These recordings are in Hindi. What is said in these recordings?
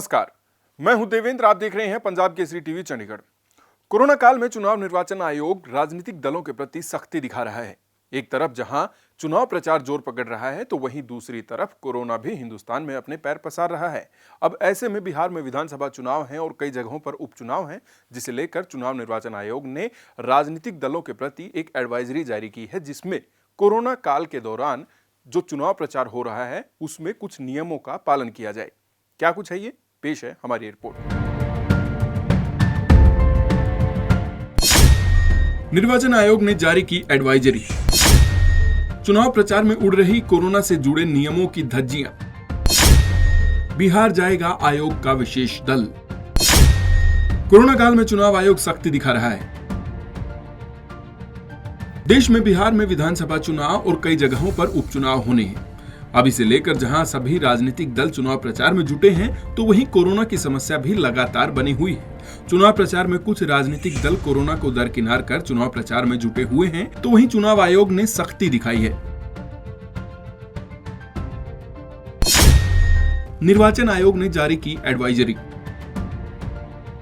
नमस्कार, मैं हूं देवेंद्र। आप देख रहे हैं पंजाब केसरी टीवी चंडीगढ़। कोरोना काल में चुनाव निर्वाचन आयोग राजनीतिक दलों के प्रति सख्ती दिखा रहा है। एक तरफ जहां चुनाव प्रचार जोर पकड़ रहा है तो वहीं दूसरी तरफ कोरोना भी हिंदुस्तान में अपने पैर पसार रहा है। अब ऐसे में बिहार में विधानसभा चुनाव हैं और कई जगहों पर उपचुनाव हैं, जिसे लेकर चुनाव निर्वाचन आयोग ने राजनीतिक दलों के प्रति एक एडवाइजरी जारी की है, जिसमें कोरोना काल के दौरान जो चुनाव प्रचार हो रहा है उसमें कुछ नियमों का पालन किया जाए। क्या कुछ है ये, पेश है हमारी रिपोर्ट। निर्वाचन आयोग ने जारी की एडवाइजरी। चुनाव प्रचार में उड़ रही कोरोना से जुड़े नियमों की धज्जियां। बिहार जाएगा आयोग का विशेष दल। कोरोना काल में चुनाव आयोग सख्ती दिखा रहा है। देश में बिहार में विधानसभा चुनाव और कई जगहों पर उपचुनाव होने हैं। अब इसे लेकर जहां सभी राजनीतिक दल चुनाव प्रचार में जुटे हैं, तो वहीं कोरोना की समस्या भी लगातार बनी हुई है। चुनाव प्रचार में कुछ राजनीतिक दल कोरोना को दरकिनार कर चुनाव प्रचार में जुटे हुए हैं, तो वहीं चुनाव आयोग ने सख्ती दिखाई है। निर्वाचन आयोग ने जारी की एडवाइजरी।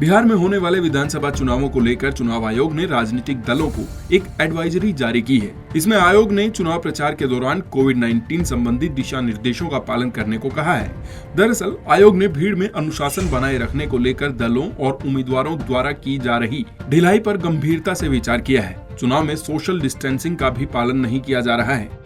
बिहार में होने वाले विधानसभा चुनावों को लेकर चुनाव आयोग ने राजनीतिक दलों को एक एडवाइजरी जारी की है। इसमें आयोग ने चुनाव प्रचार के दौरान कोविड-19 संबंधी दिशा निर्देशों का पालन करने को कहा है। दरअसल आयोग ने भीड़ में अनुशासन बनाए रखने को लेकर दलों और उम्मीदवारों द्वारा की जा रही ढिलाई पर गंभीरता से विचार किया है। चुनाव में सोशल डिस्टेंसिंग का भी पालन नहीं किया जा रहा है।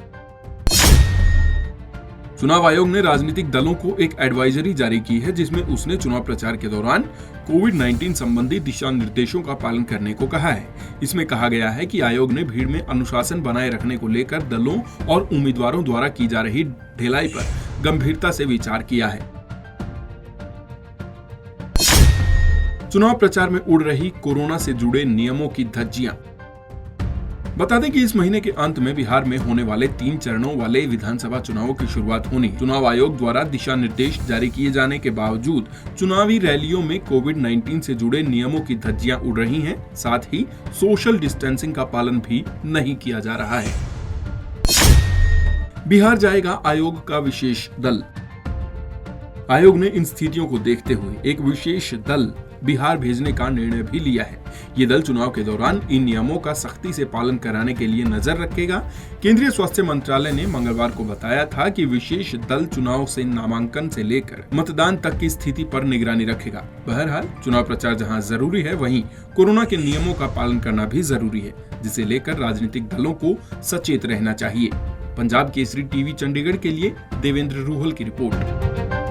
चुनाव आयोग ने राजनीतिक दलों को एक एडवाइजरी जारी की है, जिसमें उसने चुनाव प्रचार के दौरान कोविड-19 संबंधी दिशा निर्देशों का पालन करने को कहा है। इसमें कहा गया है कि आयोग ने भीड़ में अनुशासन बनाए रखने को लेकर दलों और उम्मीदवारों द्वारा की जा रही ढिलाई पर गंभीरता से विचार किया है। चुनाव प्रचार में उड़ रही कोरोना से जुड़े नियमों की धज्जियां। बता दें कि इस महीने के अंत में बिहार में होने वाले 3 चरणों वाले विधानसभा चुनावों की शुरुआत होनी। चुनाव आयोग द्वारा दिशा निर्देश जारी किए जाने के बावजूद चुनावी रैलियों में कोविड-19 से जुड़े नियमों की धज्जियां उड़ रही हैं। साथ ही सोशल डिस्टेंसिंग का पालन भी नहीं किया जा रहा है। बिहार जाएगा आयोग का विशेष दल। आयोग ने इन स्थितियों को देखते हुए एक विशेष दल बिहार भेजने का निर्णय भी लिया है। ये दल चुनाव के दौरान इन नियमों का सख्ती से पालन कराने के लिए नजर रखेगा। केंद्रीय स्वास्थ्य मंत्रालय ने मंगलवार को बताया था कि विशेष दल चुनाव से नामांकन से लेकर मतदान तक की स्थिति पर निगरानी रखेगा। बहरहाल चुनाव प्रचार जहां जरूरी है, वहीं कोरोना के नियमों का पालन करना भी जरूरी है, जिसे लेकर राजनीतिक दलों को सचेत रहना चाहिए। पंजाब केसरी टीवी चंडीगढ़ के लिए देवेंद्र रूहल की रिपोर्ट।